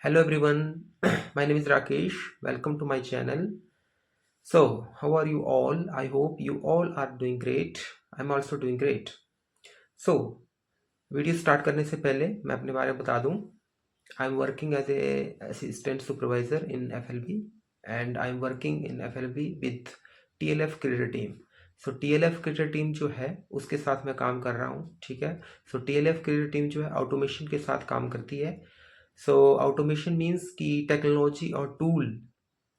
Hello everyone, my name is Rakesh. Welcome to my channel. So, how are you all? I hope you all are doing great. I'm also doing great. So, video start करने से पहले मैं अपने बारे में बता दूं. I am working as a assistant supervisor in FLB and I am working in FLB with TLF creator team. So TLF creator team जो है उसके साथ मैं काम कर रहा हूँ. ठीक है. सो टीएलएफ क्रिएटर टीम जो है ऑटोमेशन के साथ काम करती है. सो ऑटोमेशन मीन्स कि टेक्नोलॉजी और टूल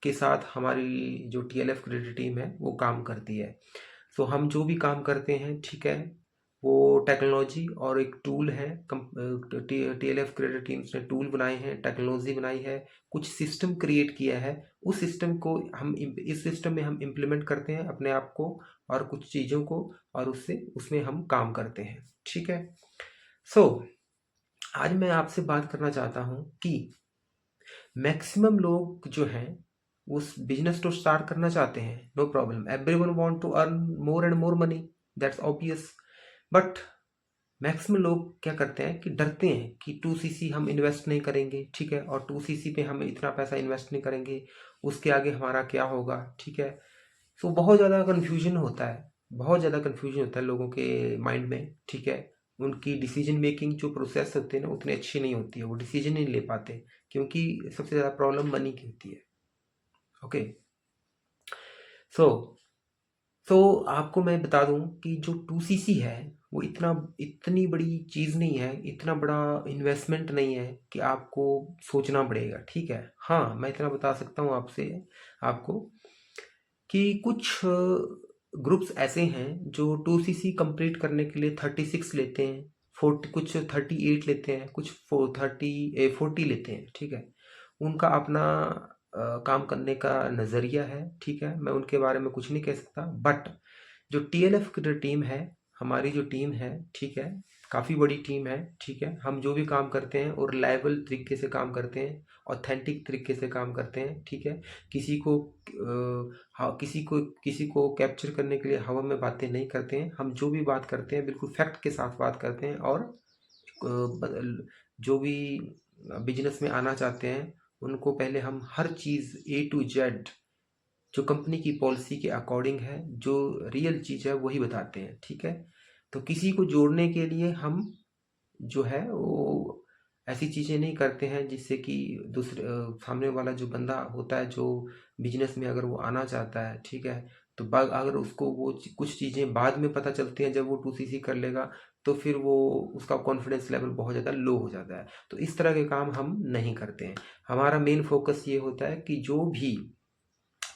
के साथ हमारी जो टीएलएफ क्रिएटर टीम है वो काम करती है. सो हम जो भी काम करते हैं, ठीक है, वो टेक्नोलॉजी और एक टूल है. टीएलएफ क्रिएटर टीम्स ने टूल बनाए हैं, टेक्नोलॉजी बनाई है, कुछ सिस्टम क्रिएट किया है. उस सिस्टम को हम इस सिस्टम में हम इम्प्लीमेंट करते हैं अपने आप को और कुछ चीज़ों को, और उसमें हम काम करते हैं. ठीक है. सो आज मैं आपसे बात करना चाहता हूँ कि मैक्सिमम लोग जो हैं उस बिजनेस तो स्टार्ट करना चाहते हैं, no problem. Everyone want to earn more and more money, that's obvious. But maximum लोग क्या करते हैं कि डरते हैं कि 2cc हम इन्वेस्ट नहीं करेंगे. ठीक है. और 2cc पे हम इतना पैसा इन्वेस्ट नहीं करेंगे, उसके आगे हमारा क्या होगा. ठीक है. सो बहुत ज़्यादा कन्फ्यूजन होता है, बहुत ज़्यादा कन्फ्यूजन होता है लोगों के माइंड में. ठीक है. उनकी डिसीजन मेकिंग जो प्रोसेस होते हैं ना उतनी अच्छी नहीं होती है, वो डिसीजन नहीं ले पाते क्योंकि सबसे ज़्यादा प्रॉब्लम मनी की होती है. ओके. सो आपको मैं बता दूं कि जो 2cc है वो इतनी बड़ी चीज़ नहीं है, इतना बड़ा इन्वेस्टमेंट नहीं है कि आपको सोचना पड़ेगा. ठीक है. हाँ, मैं इतना बता सकता हूँ आपको कि कुछ ग्रुप्स ऐसे हैं जो 2cc कंप्लीट करने के लिए 36 लेते हैं, 40, कुछ 38 लेते हैं, कुछ 40 लेते हैं. ठीक है. उनका अपना काम करने का नज़रिया है. ठीक है. मैं उनके बारे में कुछ नहीं कह सकता. बट जो टीएलएफ की टीम है, हमारी जो टीम है, ठीक है, काफ़ी बड़ी टीम है. ठीक है. हम जो भी काम करते हैं और रिलायबल तरीके से काम करते हैं, ऑथेंटिक तरीके से काम करते हैं. ठीक है. किसी को किसी को कैप्चर करने के लिए हवा में बातें नहीं करते हैं. हम जो भी बात करते हैं बिल्कुल फैक्ट के साथ बात करते हैं. और जो भी बिजनेस में आना चाहते हैं उनको पहले हम हर चीज़ A to Z जो कंपनी की पॉलिसी के अकॉर्डिंग है, जो रियल चीज़ है वही बताते हैं. ठीक है. तो किसी को जोड़ने के लिए हम जो है वो ऐसी चीज़ें नहीं करते हैं जिससे कि सामने वाला जो बंदा होता है जो बिजनेस में अगर वो आना चाहता है, ठीक है, तो अगर उसको वो कुछ चीज़ें बाद में पता चलती हैं जब वो 2cc कर लेगा, तो फिर वो उसका कॉन्फिडेंस लेवल बहुत ज़्यादा लो हो जाता है. तो इस तरह के काम हम नहीं करते हैं. हमारा मेन फोकस ये होता है कि जो भी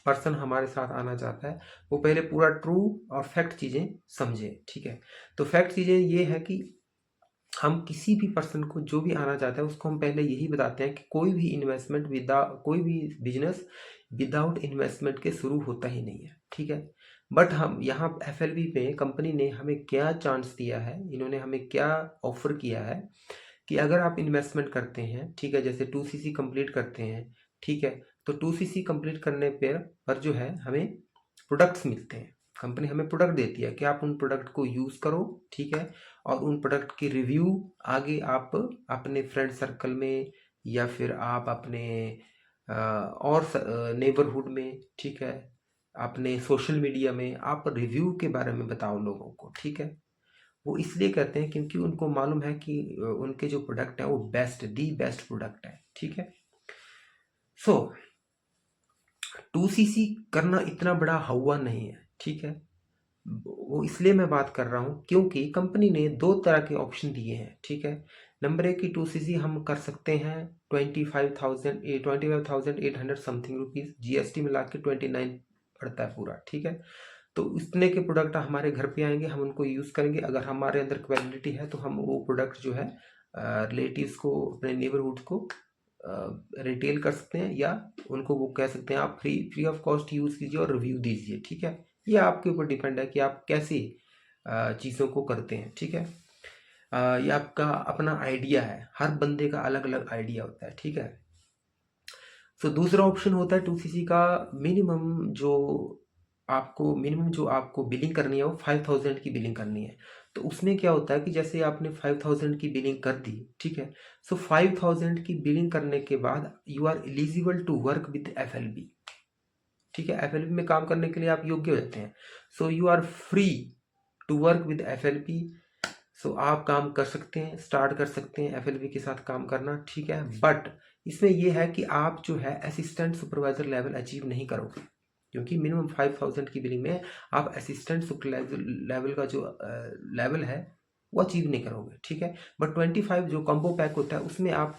पर्सन हमारे साथ आना चाहता है वो पहले पूरा ट्रू और फैक्ट चीज़ें समझे. ठीक है. तो फैक्ट चीज़ें ये है कि हम किसी भी पर्सन को जो भी आना चाहता है उसको हम पहले यही बताते हैं कि कोई भी बिजनेस विदाउट इन्वेस्टमेंट के शुरू होता ही नहीं है. ठीक है. बट हम यहाँ एफएलबी पे कंपनी ने हमें क्या चांस दिया है, इन्होंने हमें क्या ऑफर किया है कि अगर आप इन्वेस्टमेंट करते हैं, ठीक है, जैसे 2cc कंप्लीट करते हैं, ठीक है, तो 2cc कंप्लीट करने पर जो है हमें प्रोडक्ट्स मिलते हैं. कंपनी हमें प्रोडक्ट देती है कि आप उन प्रोडक्ट को यूज़ करो. ठीक है. और उन प्रोडक्ट की रिव्यू आगे आप अपने फ्रेंड सर्कल में या फिर आप अपने और नेबरहुड में, ठीक है, अपने सोशल मीडिया में आप रिव्यू के बारे में बताओ लोगों को. ठीक है. वो इसलिए करते हैं क्योंकि उनको मालूम है कि उनके जो प्रोडक्ट है वो दी बेस्ट प्रोडक्ट है. ठीक है. सो 2cc करना इतना बड़ा हवा नहीं है. ठीक है. वो इसलिए मैं बात कर रहा हूँ क्योंकि कंपनी ने दो तरह के ऑप्शन दिए हैं. ठीक है. नंबर एक की 2cc हम कर सकते हैं 25,800 समथिंग रुपीज़, जीएसटी मिला के 29 पड़ता है पूरा. ठीक है. तो इतने के प्रोडक्ट हमारे घर पे आएंगे, हम उनको यूज़ करेंगे. अगर हमारे अंदर क्वालिटी है तो हम वो प्रोडक्ट जो है रिलेटिव्स को, अपने नेबरहुड को रिटेल कर सकते हैं, या उनको वो कह सकते हैं आप फ्री ऑफ कॉस्ट यूज़ कीजिए और रिव्यू दीजिए. ठीक है. ये आपके ऊपर डिपेंड है कि आप कैसे चीज़ों को करते हैं. ठीक है. ये आपका अपना आइडिया है, हर बंदे का अलग अलग आइडिया होता है. ठीक है. सो दूसरा ऑप्शन होता है 2cc का. मिनिमम जो आपको बिलिंग करनी है वो 5,000 की बिलिंग करनी है. तो उसमें क्या होता है कि जैसे आपने 5000 की बिलिंग कर दी, ठीक है, सो 5000 की बिलिंग करने के बाद you are eligible to work with FLB, ठीक है, FLB में काम करने के लिए आप योग्य हो जाते हैं। So you are free to work with FLB। So आप काम कर सकते हैं, स्टार्ट कर सकते हैं FLB के साथ काम करना, ठीक है। बट इसमें यह है कि आप जो है असिस्टेंट सुपरवाइजर लेवल अचीव नहीं करोगे, क्योंकि मिनिमम 5000 की बिलिंग में आप असिस्टेंट सुपरवाइजर लेवल का जो लेवल है वो अचीव नहीं करोगे, ठीक है। बट 25 जो कॉम्बो पैक होता है उसमें आप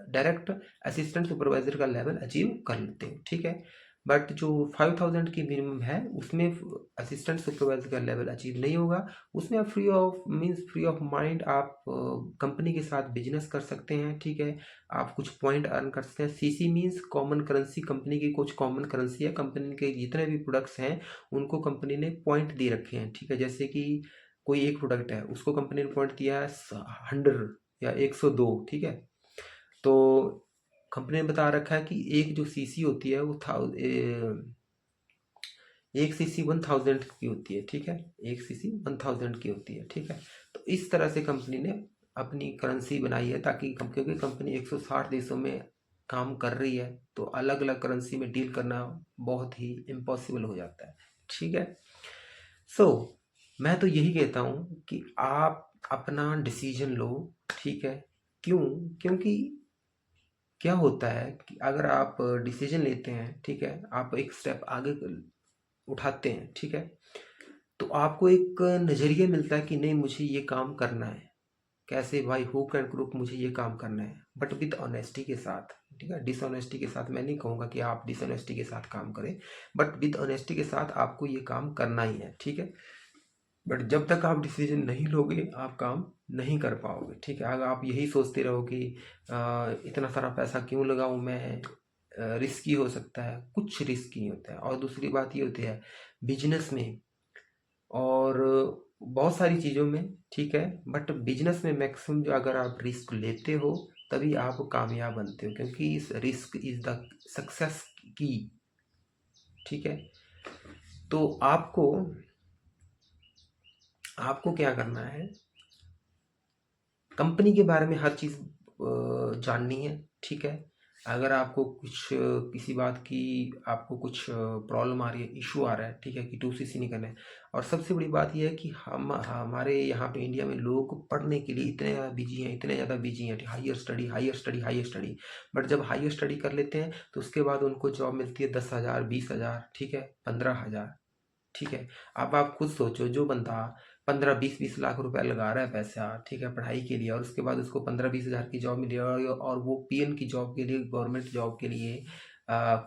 डायरेक्ट असिस्टेंट सुपरवाइजर का लेवल अचीव कर लेते हैं, ठीक है। बट जो 5000 की मिनिमम है उसमें असिस्टेंट सुपरवाइजर का लेवल अचीव नहीं होगा। उसमें आप फ्री ऑफ माइंड आप कंपनी के साथ बिजनेस कर सकते हैं, ठीक है। आप कुछ पॉइंट अर्न कर सकते हैं। CC means common currency, company की कुछ कॉमन करेंसी है, कंपनी के जितने भी प्रोडक्ट्स हैं उनको कंपनी ने पॉइंट दे रखे हैं, ठीक है। जैसे कि कोई एक प्रोडक्ट है उसको कंपनी ने पॉइंट दिया है 100 या 102, ठीक है। तो कंपनी ने बता रखा है कि एक जो सीसी होती है वो एक सीसी 1000 की होती है, ठीक है, एक सीसी 1000 की होती है, ठीक है। तो इस तरह से कंपनी ने अपनी करेंसी बनाई है ताकि क्योंकि कंपनी 160 देशों में काम कर रही है तो अलग अलग करेंसी में डील करना बहुत ही इम्पॉसिबल हो जाता है, ठीक है। सो मैं तो यही कहता हूँ कि आप अपना डिसीजन लो, ठीक है। क्यों? क्योंकि क्या होता है कि अगर आप डिसीजन लेते हैं, ठीक है, आप एक स्टेप आगे उठाते हैं, ठीक है, तो आपको एक नज़रिया मिलता है कि नहीं मुझे ये काम करना है। कैसे भाई? हुक एंड क्रुक मुझे ये काम करना है, बट विद ऑनेस्टी के साथ, ठीक है। डिसऑनेस्टी के साथ मैं नहीं कहूँगा कि आप डिसऑनेस्टी के साथ काम करें, बट विद ऑनेस्टी के साथ आपको ये काम करना ही है, ठीक है। बट जब तक आप डिसीजन नहीं लोगे आप काम नहीं कर पाओगे, ठीक है। अगर आप यही सोचते रहो कि इतना सारा पैसा क्यों लगाऊं मैं, रिस्की हो सकता है, कुछ रिस्क नहीं होता है। और दूसरी बात ये होती है बिजनेस में और बहुत सारी चीज़ों में, ठीक है, बट बिजनेस में मैक्सिमम जो अगर आप रिस्क लेते हो तभी आप कामयाब बनते हो, क्योंकि इस रिस्क इज द सक्सेस की, ठीक है। तो आपको क्या करना है, कंपनी के बारे में हर चीज़ जाननी है, ठीक है। अगर आपको कुछ किसी बात की आपको कुछ प्रॉब्लम आ रही है, इशू आ रहा है, ठीक है, कि 2CC नहीं करना है। और सबसे बड़ी बात यह है कि हम हमारे यहाँ पे इंडिया में लोग पढ़ने के लिए इतने ज़्यादा बिजी हैं, इतने ज़्यादा बिजी हैं, higher study higher study higher study. But जब हाइयर स्टडी कर लेते हैं तो उसके बाद उनको जॉब मिलती है 10,000 20,000, ठीक है, 15,000, ठीक है। अब आप खुद सोचो, जो बंदा 15-20 लाख रुपए लगा रहा है पैसा, ठीक है, पढ़ाई के लिए, और उसके बाद उसको 15-20 हज़ार की जॉब मिली और वो PN की जॉब के लिए, गवर्नमेंट जॉब के लिए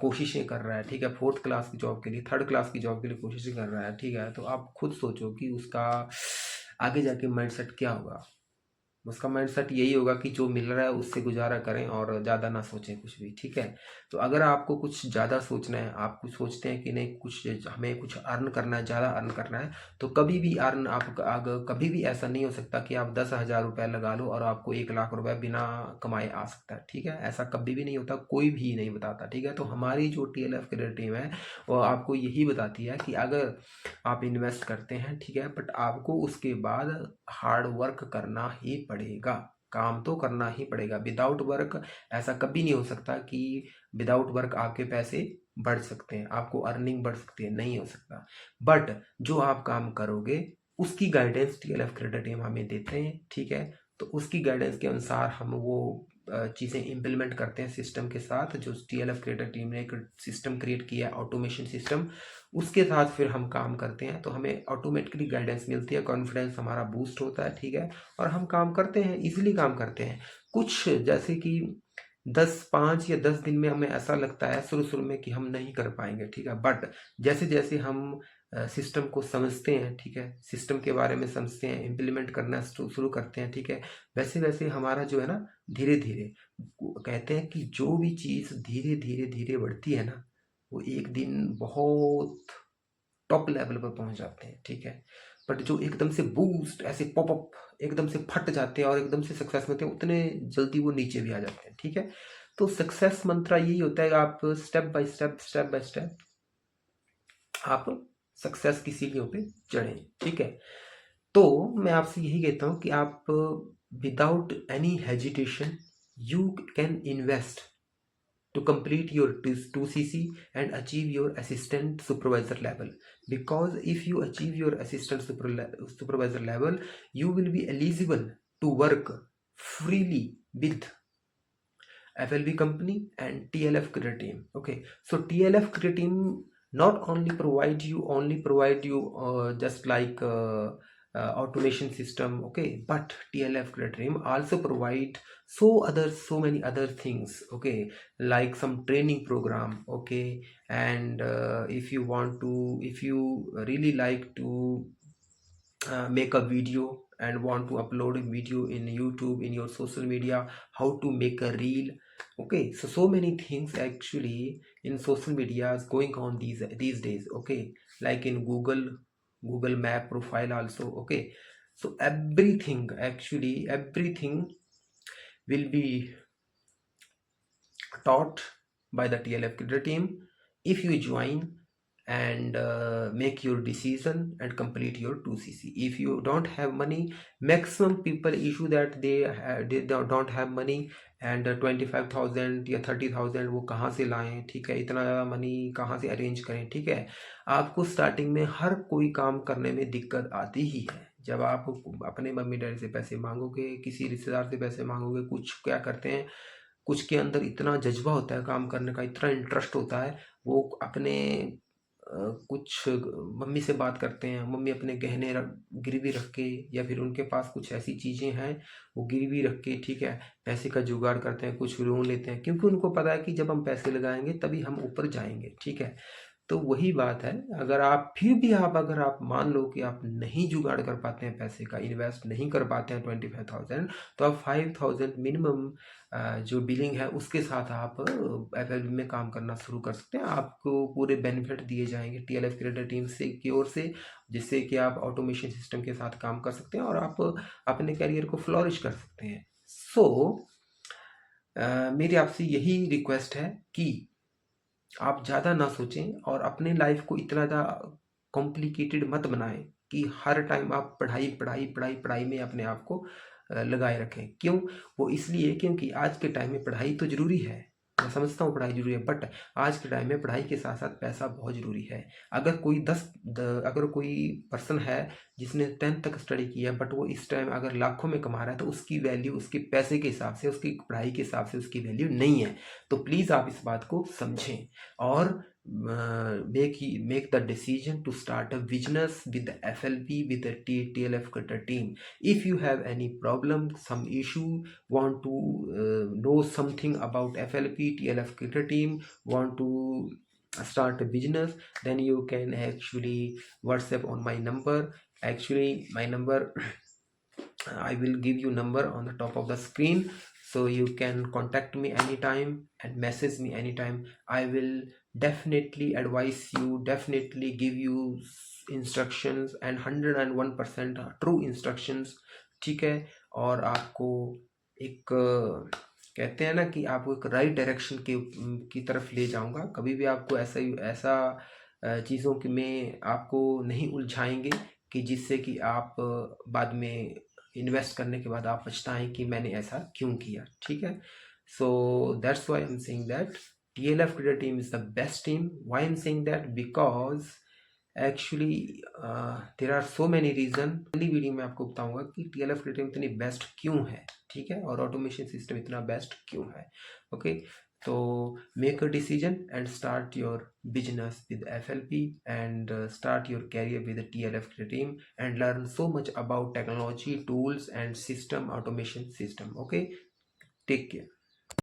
कोशिशें कर रहा है, ठीक है, 4th क्लास की जॉब के लिए, 3rd क्लास की जॉब के लिए कोशिशें कर रहा है, ठीक है। तो आप खुद सोचो कि उसका आगे जाके माइंडसेट क्या होगा। उसका माइंडसेट यही होगा कि जो मिल रहा है उससे गुजारा करें और ज़्यादा ना सोचें कुछ भी, ठीक है। तो अगर आपको कुछ ज़्यादा सोचना है, आप कुछ सोचते हैं कि नहीं कुछ हमें कुछ अर्न करना है, ज़्यादा अर्न करना है, तो कभी भी अर्न आप अगर कभी भी ऐसा नहीं हो सकता कि आप 10,000 रुपये लगा लो और आपको 1 लाख रुपए बिना कमाए आ सकता है, ठीक है। ऐसा कभी भी नहीं होता, कोई भी नहीं बताता, ठीक है। तो हमारी जो TLF करियर टीम है वो आपको यही बताती है कि अगर आप इन्वेस्ट करते हैं, ठीक है, बट आपको उसके बाद हार्ड वर्क करना ही पड़ेगा, काम तो करना ही पड़ेगा। विदाउट वर्क ऐसा कभी नहीं हो सकता कि विदाउट वर्क आपके पैसे बढ़ सकते हैं, आपको अर्निंग बढ़ सकती है, नहीं हो सकता। बट जो आप काम करोगे उसकी गाइडेंस TLF क्रेडिट टीम हमें देते हैं, ठीक है। तो उसकी गाइडेंस के अनुसार हम वो चीज़ें इम्प्लीमेंट करते हैं सिस्टम के साथ। जो TLF क्रिएटर टीम ने एक सिस्टम क्रिएट किया है, ऑटोमेशन सिस्टम, उसके साथ फिर हम काम करते हैं तो हमें ऑटोमेटिकली गाइडेंस मिलती है, कॉन्फिडेंस हमारा बूस्ट होता है, ठीक है। और हम काम करते हैं, इजीली काम करते हैं। कुछ जैसे कि 5 या 10 दिन में हमें ऐसा लगता है शुरू शुरू में कि हम नहीं कर पाएंगे, ठीक है। बट जैसे जैसे हम सिस्टम को समझते हैं, ठीक है, सिस्टम के बारे में समझते हैं, इम्प्लीमेंट करना शुरू करते हैं, ठीक है, वैसे वैसे हमारा जो है ना धीरे धीरे, कहते हैं कि जो भी चीज़ धीरे धीरे धीरे बढ़ती है ना वो एक दिन बहुत टॉप लेवल पर पहुंच जाते हैं, ठीक है। बट जो एकदम से बूस्ट ऐसे पॉपअप एकदम से फट जाते हैं और एकदम से सक्सेस मिलते हैं, उतने जल्दी वो नीचे भी आ जाते हैं, ठीक है। तो सक्सेस मंत्र यही होता है कि आप स्टेप बाय स्टेप आप सक्सेस की सीढ़ियों पे चढ़ें, ठीक है। तो मैं आपसे यही कहता हूँ कि आप without any hesitation you can invest to complete your 2cc and achieve your assistant supervisor level, because if you achieve your assistant supervisor level, you will be eligible to work freely with FLV company and TLF career team. Okay, so TLF career team not only provide you just like automation system, okay, but TLF career team also provide so many other things, okay, like some training program, okay, and if you really like to make a video and want to upload a video in YouTube, in your social media, how to make a reel, okay, so many things actually in social media is going on these days, okay, like in Google Map profile also, okay, so everything will be taught by the TLF Career team if you join and make your decision and complete your 2cc. If you don't have money, maximum people issue that they don't have money and 25,000 या 30,000 वो कहाँ से लाएं, ठीक है, इतना ज़्यादा money कहाँ से अरेंज करें, ठीक है। आपको स्टार्टिंग में हर कोई काम करने में दिक्कत आती ही है। जब आप अपने मम्मी डैडी से पैसे मांगोगे, किसी रिश्तेदार से पैसे मांगोगे, कुछ क्या करते हैं, कुछ के अंदर इतना जज्बा होता है काम करने का, इतना इंटरेस्ट होता है, वो अपने कुछ मम्मी से बात करते हैं, मम्मी अपने गहने गिरवी रख के, या फिर उनके पास कुछ ऐसी चीज़ें हैं वो गिरवी रख के, ठीक है, पैसे का जुगाड़ करते हैं, कुछ लोन लेते हैं, क्योंकि उनको पता है कि जब हम पैसे लगाएंगे तभी हम ऊपर जाएंगे, ठीक है। तो वही बात है, अगर आप फिर भी अगर आप मान लो कि आप नहीं जुगाड़ कर पाते हैं, पैसे का इन्वेस्ट नहीं कर पाते हैं 25,000, तो आप 5,000 मिनिमम जो बिलिंग है उसके साथ आप FLV में काम करना शुरू कर सकते हैं। आपको पूरे बेनिफिट दिए जाएंगे TLF क्रिएटर टीम से की ओर से, जिससे कि आप ऑटोमेशन सिस्टम के साथ काम कर सकते हैं और आप अपने करियर को फ्लोरिश कर सकते हैं। मेरी आपसे यही रिक्वेस्ट है कि आप ज़्यादा ना सोचें और अपने लाइफ को इतना ज़्यादा कॉम्प्लिकेटेड मत बनाएं कि हर टाइम आप पढ़ाई पढ़ाई पढ़ाई पढ़ाई में अपने आप को लगाए रखें। क्यों? वो इसलिए क्योंकि आज के टाइम में पढ़ाई तो ज़रूरी है, मैं समझता हूँ पढ़ाई ज़रूरी है, बट आज के टाइम में पढ़ाई के साथ साथ पैसा बहुत ज़रूरी है। अगर कोई पर्सन है जिसने 10th तक स्टडी किया बट वो इस टाइम अगर लाखों में कमा रहा है, तो उसकी वैल्यू उसके पैसे के हिसाब से, उसकी पढ़ाई के हिसाब से उसकी वैल्यू नहीं है। तो प्लीज़ आप इस बात को समझें और make the decision to start a business with the FLP, with the TLF cutter team. If you have any problem, some issue, want to know something about FLP, TLF cutter team, want to start a business, then you can actually WhatsApp on my number. Actually my number I will give you number on the top of the screen, so you can contact me anytime and message me anytime. I will definitely advise you, definitely give you instructions and 101% true instructions, ठीक है। और आपको एक कहते हैं ना कि आपको एक राइट डायरेक्शन की तरफ ले जाऊंगा। कभी भी आपको ऐसा चीज़ों की में आपको नहीं उलझाएंगे कि जिससे कि आप बाद में इन्वेस्ट करने के बाद आप पछताएं कि मैंने ऐसा क्यों किया, ठीक है। So that's why I am saying that TLF creator team is the best team. Why I am saying that? Because actually there are so many reason. अगली वीडियो में आपको बताऊंगा कि TLF क्रिएटर टीम इतनी बेस्ट क्यों है, ठीक है, और ऑटोमेशन सिस्टम इतना बेस्ट क्यों है, okay. So make a decision and start your business with FLP and start your career with the TLF team and learn so much about technology, tools and system automation system. Okay, take care.